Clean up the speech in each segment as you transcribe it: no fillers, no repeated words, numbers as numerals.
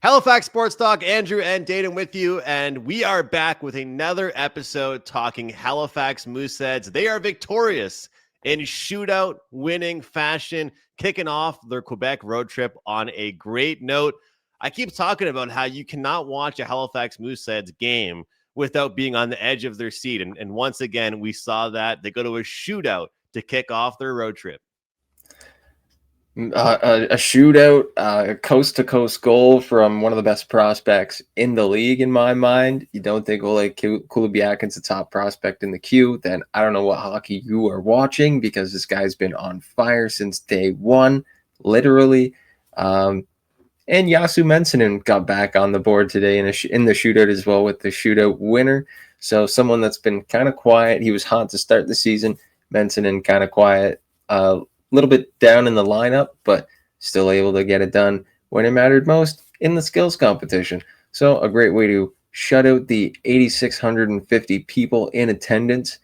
Halifax Sports Talk, Andrew and Dayton with you, and we are back with another episode talking Halifax Mooseheads. They are victorious in shootout winning fashion, kicking off their Quebec road trip on a great note. I keep talking about how you cannot watch a Halifax Mooseheads game without being on the edge of their seat, and once again, we saw that. They go to a shootout to kick off their road trip. A shootout, a coast-to-coast goal from one of the best prospects in the league, in my mind. You don't think Ole Kulibiakin's a top prospect in the queue, then I don't know what hockey you are watching, because this guy's been on fire since day one, literally. And Yasu Mensinen got back on the board today in the shootout as well, with the shootout winner. So someone that's been kind of quiet. He was hot to start the season. Mensinen kind of quiet. Little bit down in the lineup, but still able to get it done when it mattered most in the skills competition. So a great way to shut out the 8,650 people in attendance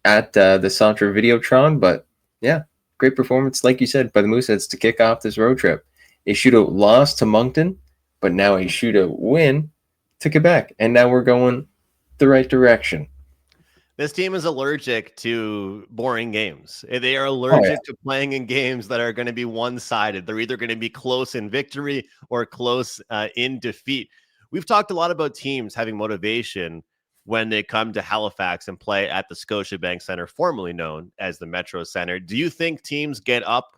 at the Centre Videotron. But yeah, great performance, like you said, by the Mooseheads to kick off this road trip. A shootout loss to Moncton, but now a shootout win to Quebec. And now we're going the right direction. This team is allergic to boring games. They are allergic to playing in games that are going to be one-sided. They're either going to be close in victory or close in defeat. We've talked a lot about teams having motivation when they come to Halifax and play at the Scotiabank Center, formerly known as the Metro Center. Do you think teams get up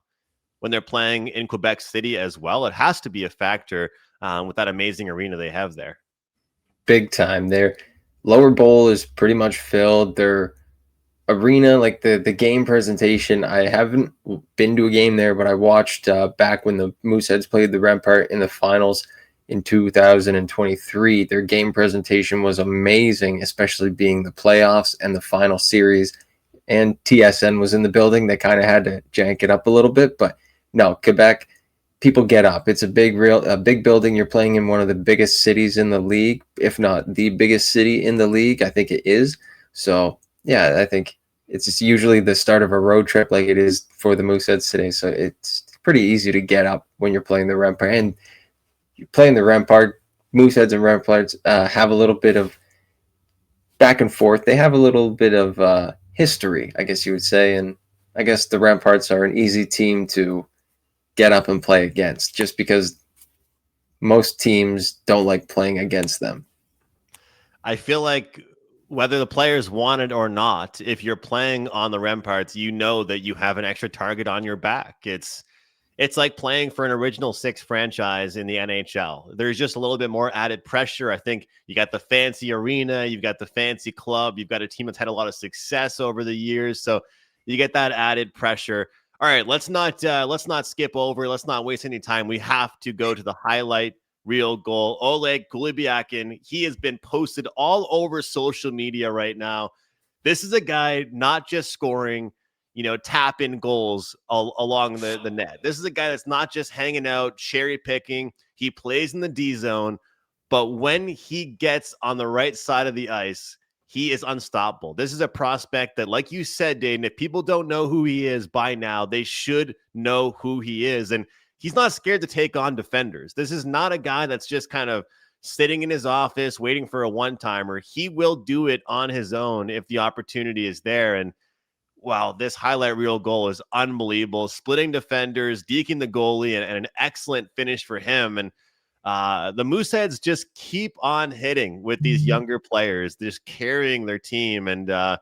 when they're playing in Quebec City as well? It has to be a factor with that amazing arena they have there. Big time. Their lower bowl is pretty much filled. Their arena, like the game presentation, I haven't been to a game there, but I watched back when the Mooseheads played the Rempart in the finals in 2023. Their game presentation was amazing, especially being the playoffs and the final series. And TSN was in the building. They kind of had to jank it up a little bit, but no, Quebec, people get up. It's a big building. You're playing in one of the biggest cities in the league, if not the biggest city in the league. I think it is. So yeah, I think it's just usually the start of a road trip, like it is for the Mooseheads today. So it's pretty easy to get up when you're playing the Rempart. And you're playing the Rempart, Mooseheads and Remparts have a little bit of back and forth. They have a little bit of history, I guess you would say. And I guess the Remparts are an easy team to get up and play against, just because most teams don't like playing against them. I feel like whether the players want it or not, if you're playing on the Remparts, you know that you have an extra target on your back. It's like playing for an original six franchise in the NHL. There's just a little bit more added pressure. I think you got the fancy arena, you've got the fancy club, you've got a team that's had a lot of success over the years, so you get that added pressure. All right, let's not skip over. Let's not waste any time. We have to go to the highlight real goal. Oleg Kulibiakin, he has been posted all over social media right now. This is a guy not just scoring, tap in goals along the net. This is a guy that's not just hanging out, cherry picking. He plays in the D zone, but when he gets on the right side of the ice, he is unstoppable. This is a prospect that, like you said, Dayton, if people don't know who he is by now, they should know who he is. And he's not scared to take on defenders. This is not a guy that's just kind of sitting in his office waiting for a one-timer. He will do it on his own if the opportunity is there. And wow, this highlight reel goal is unbelievable. Splitting defenders, deking the goalie, and an excellent finish for him. And the Mooseheads just keep on hitting with these younger players, just carrying their team, and a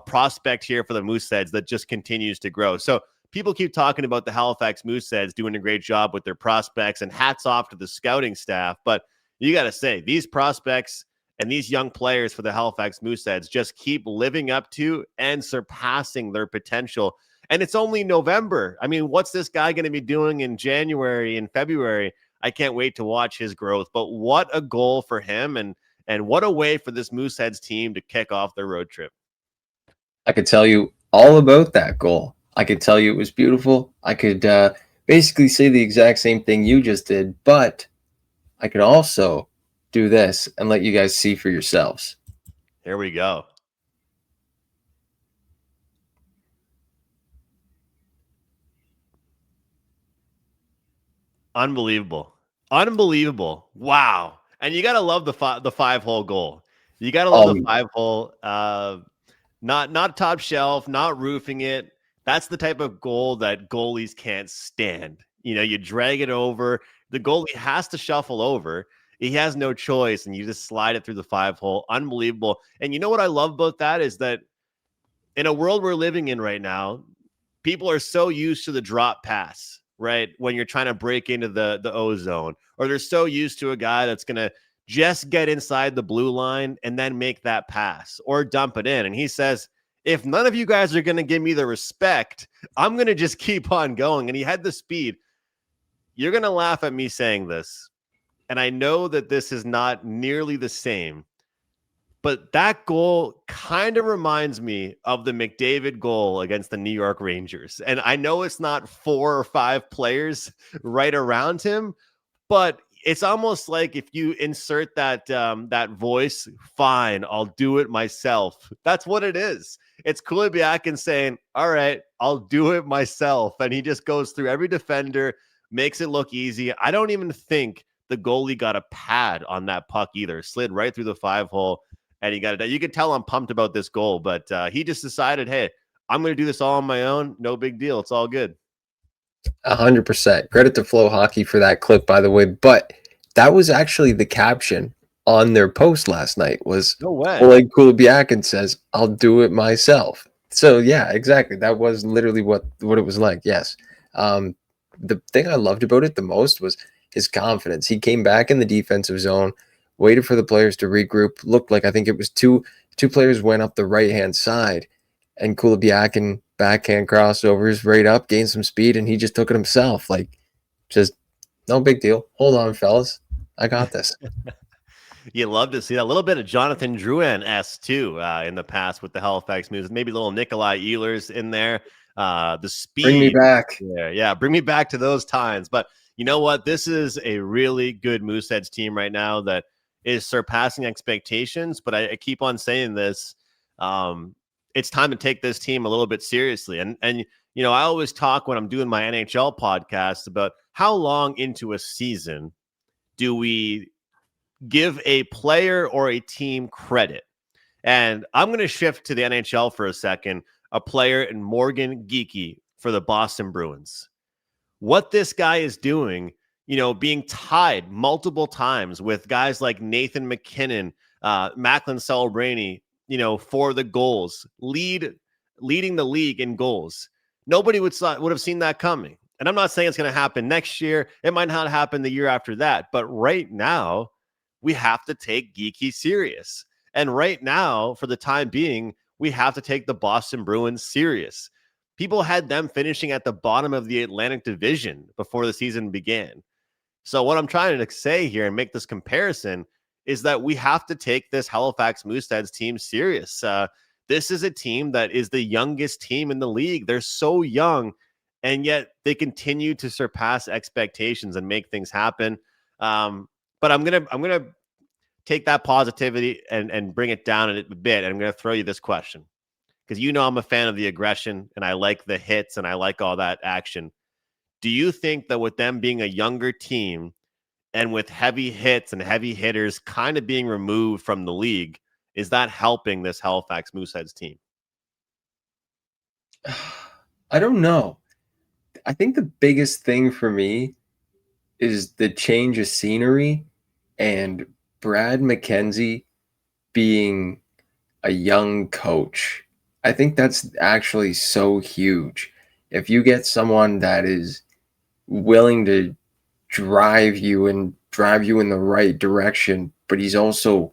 prospect here for the Mooseheads that just continues to grow. So people keep talking about the Halifax Mooseheads doing a great job with their prospects, and hats off to the scouting staff. But you got to say, these prospects and these young players for the Halifax Mooseheads just keep living up to and surpassing their potential. And it's only November. I mean, what's this guy going to be doing in January and February? I can't wait to watch his growth. But what a goal for him, and what a way for this Mooseheads team to kick off their road trip. I could tell you all about that goal. I could tell you it was beautiful. I could basically say the exact same thing you just did, but I could also do this and let you guys see for yourselves. Here we go. Unbelievable. Unbelievable. Wow. And you got to love the 5-hole goal. You got to love the Um, 5-hole. Not top shelf, not roofing it. That's the type of goal that goalies can't stand. You drag it over. The goalie has to shuffle over. He has no choice, and you just slide it through the 5-hole. Unbelievable. And you know what I love about that is that in a world we're living in right now, people are so used to the drop pass, right? When you're trying to break into the O zone, or they're so used to a guy that's going to just get inside the blue line and then make that pass or dump it in. And he says, if none of you guys are going to give me the respect, I'm going to just keep on going. And he had the speed. You're going to laugh at me saying this. And I know that this is not nearly the same, but that goal kind of reminds me of the McDavid goal against the New York Rangers. And I know it's not 4 or 5 players right around him, but it's almost like if you insert that voice, fine, I'll do it myself. That's what it is. It's Kulibiakin saying, all right, I'll do it myself. And he just goes through every defender, makes it look easy. I don't even think the goalie got a pad on that puck either. Slid right through the 5-hole. And he got it. You could tell I'm pumped about this goal, but he just decided, hey, I'm going to do this all on my own. No big deal. It's all good. 100%. Credit to Flow Hockey for that clip, by the way. But that was actually the caption on their post last night was No way. Oleg Kulibiakin says, I'll do it myself. So, yeah, exactly. That was literally what it was like. Yes. The thing I loved about it the most was his confidence. He came back in the defensive zone, waited for the players to regroup. Looked like I think it was two players went up the right-hand side, and Kulibiakin backhand crossovers right up, gained some speed, and he just took it himself. Like, just no big deal. Hold on, fellas. I got this. You love to see that. A little bit of Jonathan Drouin-esque too in the past with the Halifax Mooseheads. Maybe a little Nikolai Ehlers in there. The speed. Bring me back. Yeah, bring me back to those times. But you know what? This is a really good Mooseheads team right now that is surpassing expectations. But I keep on saying this. It's time to take this team a little bit seriously. And I always talk when I'm doing my NHL podcast about how long into a season do we give a player or a team credit. And I'm going to shift to the NHL for a second. A player in Morgan Geekie for the Boston Bruins. What this guy is doing, being tied multiple times with guys like Nathan McKinnon, Macklin Celebrani, for the goals, leading the league in goals. Nobody would have seen that coming. And I'm not saying it's going to happen next year. It might not happen the year after that. But right now, we have to take Geekie serious. And right now, for the time being, we have to take the Boston Bruins serious. People had them finishing at the bottom of the Atlantic Division before the season began. So what I'm trying to say here and make this comparison is that we have to take this Halifax Mooseheads team serious. This is a team that is the youngest team in the league. They're so young, and yet they continue to surpass expectations and make things happen. But I'm gonna take that positivity and bring it down a bit. And I'm gonna throw you this question because I'm a fan of the aggression and I like the hits and I like all that action. Do you think that with them being a younger team and with heavy hits and heavy hitters kind of being removed from the league, is that helping this Halifax Mooseheads team? I don't know. I think the biggest thing for me is the change of scenery and Brad McKenzie being a young coach. I think that's actually so huge. If you get someone that is willing to drive you in the right direction, but he's also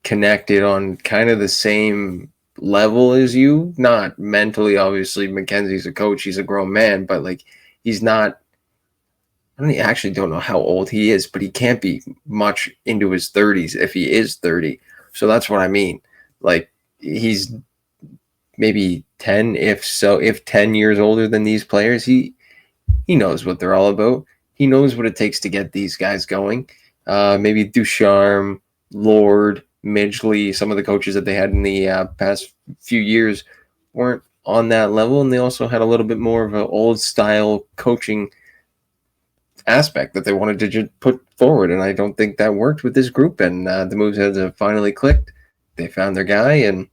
connected on kind of the same level as you, not mentally, obviously. McKenzie's a coach, he's a grown man, but like he's not, I actually don't know how old he is, but he can't be much into his 30s if he is 30. So that's what I mean. Like he's maybe 10, if 10 years older than these players. He knows what they're all about. He knows what it takes to get these guys going. Maybe Ducharme, Lord, Midgley, some of the coaches that they had in the past few years weren't on that level, and they also had a little bit more of an old style coaching aspect that they wanted to just put forward, and I don't think that worked with this group. And the Mooseheads have finally clicked. They found their guy, and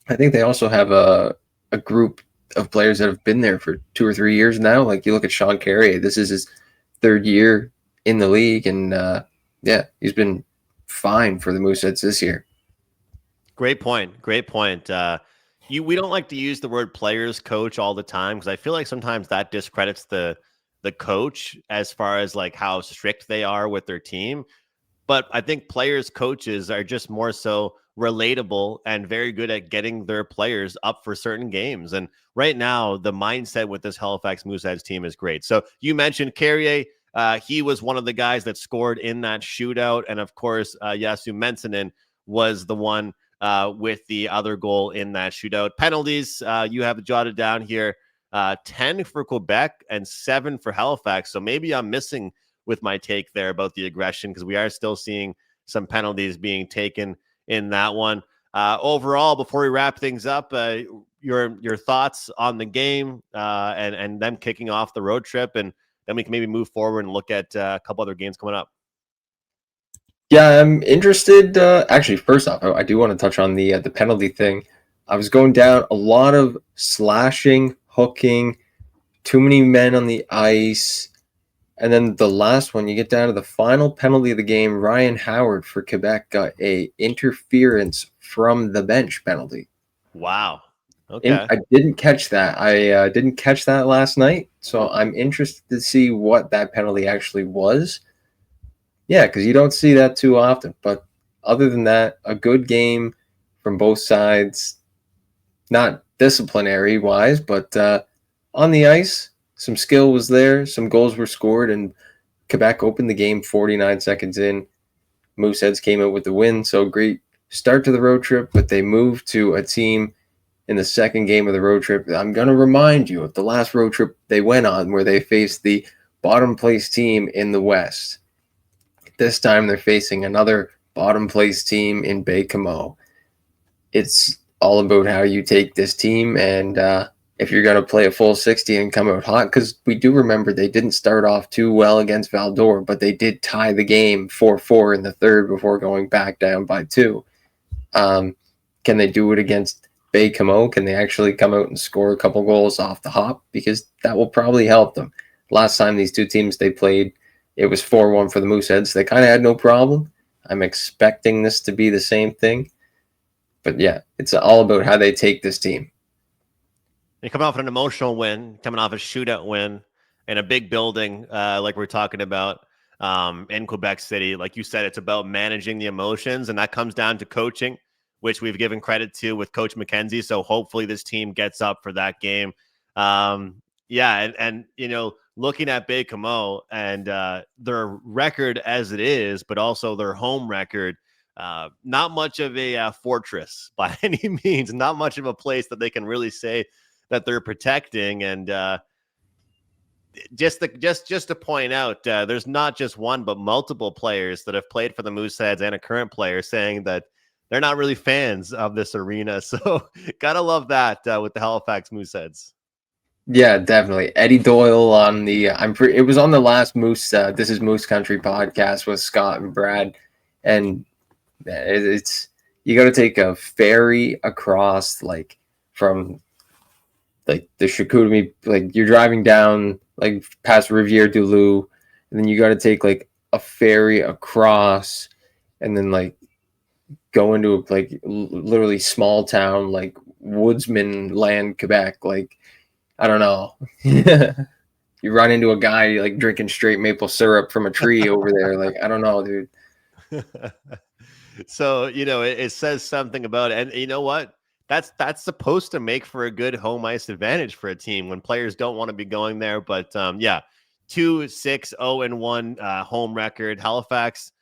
I think they also have a group of players that have been there for 2 or 3 years now. Like you look at Sean Carey, this is his third year in the league, and yeah, he's been fine for the Mooseheads this year. Great point. Great point. We don't like to use the word players coach all the time because I feel like sometimes that discredits the coach as far as like how strict they are with their team. But I think players coaches are just more so relatable and very good at getting their players up for certain games. And right now, the mindset with this Halifax Mooseheads team is great. So you mentioned Carrier. He was one of the guys that scored in that shootout. And of course, Yasu Mensinen was the one with the other goal in that shootout. Penalties, you have jotted down here, 10 for Quebec and 7 for Halifax. So maybe I'm missing with my take there about the aggression because we are still seeing some penalties being taken in that one. Overall, before we wrap things up, your thoughts on the game and them kicking off the road trip, and then we can maybe move forward and look at a couple other games coming up. Yeah, I'm interested. Actually, first off, I do want to touch on the penalty thing. I was going down a lot of slashing, hooking, too many men on the ice. And then the last one, you get down to the final penalty of the game. Ryan Howard for Quebec got a interference from the bench penalty. Wow. Okay. And I didn't catch that. I didn't catch that last night. So I'm interested to see what that penalty actually was. Yeah, because you don't see that too often. But other than that, a good game from both sides. Not disciplinary wise, but on the ice, some skill was there. Some goals were scored, and Quebec opened the game 49 seconds in. Mooseheads came out with the win. So great start to the road trip, but they moved to a team in the second game of the road trip. I'm going to remind you of the last road trip they went on where they faced the bottom place team in the West. This time they're facing another bottom place team in Baie-Comeau. It's all about how you take this team and if you're going to play a full 60 and come out hot, because we do remember they didn't start off too well against Val-d'Or, but they did tie the game 4-4 in the third before going back down by 2. Can they do it against Baie-Comeau? Can they actually come out and score a couple goals off the hop? Because that will probably help them. Last time these two teams they played, it was 4-1 for the Mooseheads. They kind of had no problem. I'm expecting this to be the same thing. But yeah, it's all about how they take this team. They come off an emotional win, coming off a shootout win in a big building, like we're talking about in Quebec City. Like you said, it's about managing the emotions, and that comes down to coaching, which we've given credit to with Coach McKenzie. So hopefully this team gets up for that game. Yeah, and you know, looking at Baie-Comeau and their record as it is, but also their home record, not much of a fortress by any means, not much of a place that they can really say that they're protecting. And just to point out, there's not just one, but multiple players that have played for the Mooseheads and a current player saying that they're not really fans of this arena. So gotta love that with the Halifax Mooseheads. Yeah, definitely. Eddie Doyle on the it was on the last Moose This is Moose Country podcast with Scott and Brad, and it's you got to take a ferry across like from like the Chicoutimi, like you're driving down like past Riviere du Loup, and then you got to take like a ferry across, and then like go into like literally small town like Woodsman Land, Quebec. Like I don't know. You run into a guy like drinking straight maple syrup from a tree over there. Like I don't know, dude. So you know it says something about it, and you know what? That's supposed to make for a good home ice advantage for a team when players don't want to be going there. But yeah, 2-6-0-1 home record. Halifax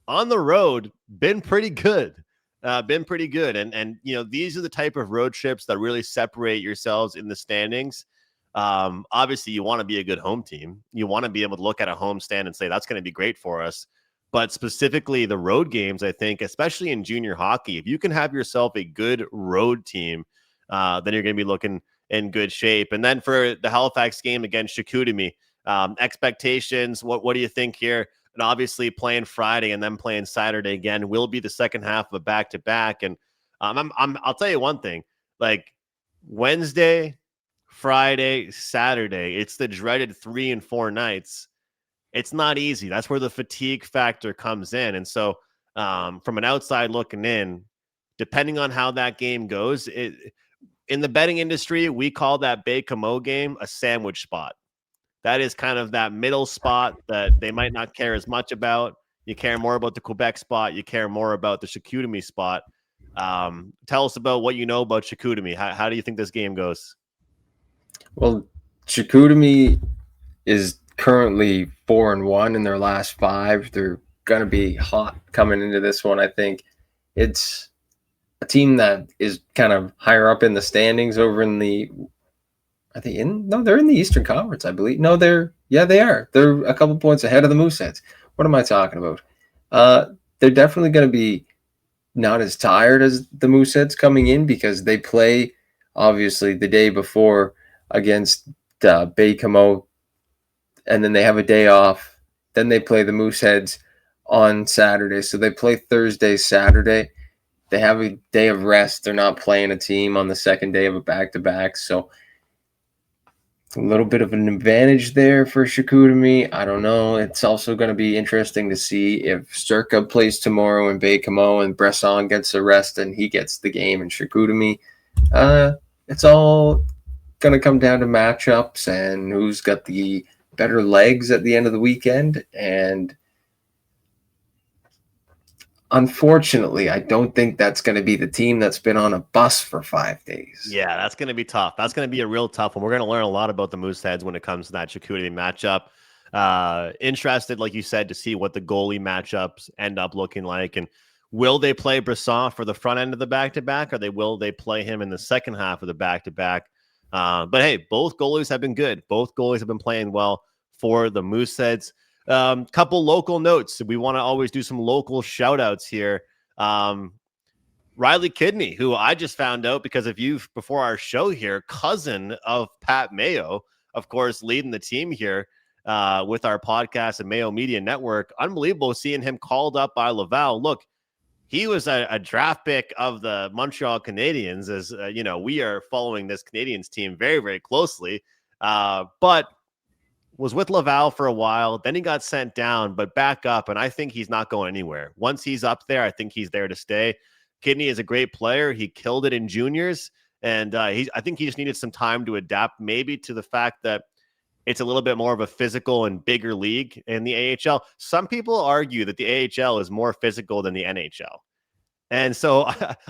on the road been pretty good. And you know, these are the type of road trips that really separate yourselves in the standings. Obviously you want to be a good home team. You want to be able to look at a home stand and say that's going to be great for us. But specifically the road games, I think, especially in junior hockey, if you can have yourself a good road team, then you're going to be looking in good shape. And then for the Halifax game against Chicoutimi, Expectations, what do you think here? And obviously playing Friday and then playing Saturday again will be the second half of a back-to-back. And I'll tell you one thing, like Wednesday, Friday, Saturday, it's the dreaded 3 and 4 nights. It's not easy. That's where the fatigue factor comes in. And so from an outside looking in, depending on how that game goes, in the betting industry, we call that Baie-Comeau game a sandwich spot. That is kind of that middle spot that they might not care as much about. You care more about the Quebec spot. You care more about the Chicoutimi spot. Tell us about what you know about Chicoutimi. How do you think this game goes? Well, Chicoutimi is currently 4-1 in their last 5. They're going to be hot coming into this one. I think it's a team that is kind of higher up in the standings over in the, are they in? No, they're in the Eastern Conference, I believe. No, they are. They're a couple points ahead of the Mooseheads. What am I talking about? They're definitely going to be not as tired as the Mooseheads coming in because they play, obviously, the day before against Baie-Comeau, and then they have a day off. Then they play the Mooseheads on Saturday. So they play Thursday, Saturday. They have a day of rest. They're not playing a team on the second day of a back-to-back. So a little bit of an advantage there for Chicoutimi. I don't know. It's also going to be interesting to see if Circa plays tomorrow in Baie-Comeau and Bresson gets a rest and he gets the game in Chicoutimi. It's all going to come down to matchups and who's got the better legs at the end of the weekend. And unfortunately, I don't think that's going to be the team that's been on a bus for 5 days. Yeah, that's going to be tough. That's going to be a real tough one. We're going to learn a lot about the Mooseheads when it comes to that Chicoutimi matchup. Interested, like you said, to see what the goalie matchups end up looking like. And will they play Bresson for the front end of the back-to-back, or will they play him in the second half of the back-to-back? But hey, both goalies have been good. Both goalies have been playing well for the Mooseheads. Couple local notes. We want to always do some local shout outs here. Riley Kidney, who I just found out because of you before our show here, cousin of Pat Mayo, of course, leading the team here with our podcast and Mayo Media Network. Unbelievable seeing him called up by Laval. Look, he was a draft pick of the Montreal Canadiens, as you know, we are following this Canadiens team very, very closely, but was with Laval for a while. Then he got sent down, but back up. And I think he's not going anywhere. Once he's up there, I think he's there to stay. Kidney is a great player. He killed it in juniors. And I think he just needed some time to adapt maybe to the fact that it's a little bit more of a physical and bigger league in the AHL. Some people argue that the AHL is more physical than the NHL. And so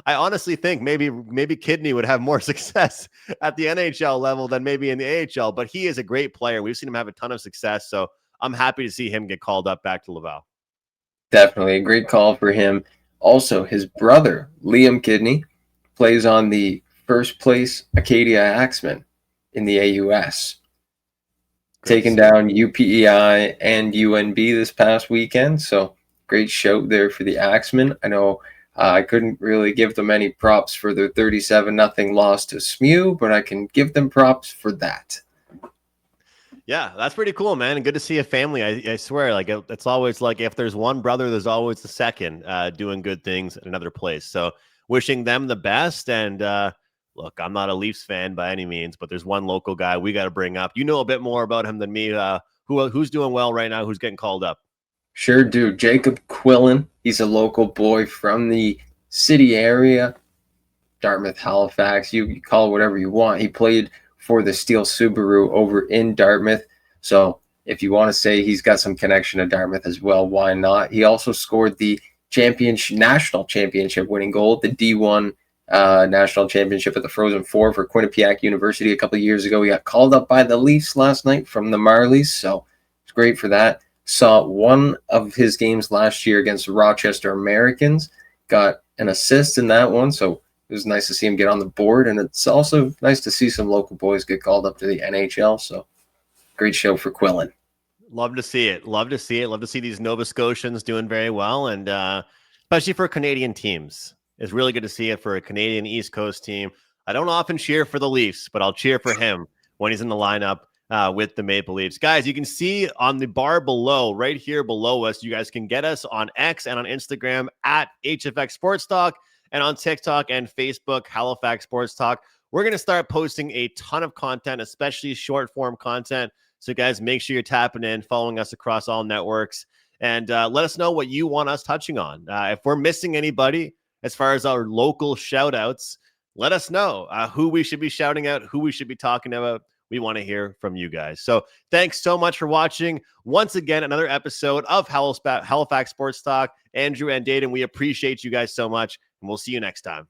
I honestly think maybe Kidney would have more success at the NHL level than maybe in the AHL, but he is a great player. We've seen him have a ton of success. So I'm happy to see him get called up back to Laval. Definitely a great call for him. Also, his brother, Liam Kidney, plays on the first place Acadia Axemen in the AUS. Taking down UPEI and UNB this past weekend. So great show there for the Axemen. I know I couldn't really give them any props for their 37-0 loss to SMU, but I can give them props for that. Yeah, that's pretty cool, man. And good to see a family. I swear, like it's always like if there's one brother, there's always the second doing good things in another place. So wishing them the best. And look, I'm not a Leafs fan by any means, but there's one local guy we got to bring up. You know a bit more about him than me. Who's doing well right now? Who's getting called up? Sure do. Jacob Quillen. He's a local boy from the city area, Dartmouth, Halifax. You call it whatever you want. He played for the Steel Subaru over in Dartmouth. So if you want to say he's got some connection to Dartmouth as well, why not? He also scored the national championship winning goal, the D1 national championship at the Frozen Four for Quinnipiac University a couple of years ago. He got called up by the Leafs last night from the Marlies, so it's great for that. Saw one of his games last year against the Rochester Americans, got an assist in that one, so it was nice to see him get on the board, and it's also nice to see some local boys get called up to the NHL, so great show for Quillen. Love to see it. Love to see it. Love to see these Nova Scotians doing very well, and especially for Canadian teams. It's really good to see it for a Canadian East Coast team. I don't often cheer for the Leafs, but I'll cheer for him when he's in the lineup. with the Maple Leafs. Guys, you can see on the bar below, right here below us, you guys can get us on X and on Instagram at HFX Sports Talk, and on TikTok and Facebook, Halifax Sports Talk. We're going to start posting a ton of content, especially short form content. So guys, make sure you're tapping in, following us across all networks, and let us know what you want us touching on. If we're missing anybody as far as our local shout outs, let us know who we should be shouting out, who we should be talking about. We want to hear from you guys. So thanks so much for watching. Once again, another episode of Halifax Sports Talk. Andrew and Dayton, we appreciate you guys so much, and we'll see you next time.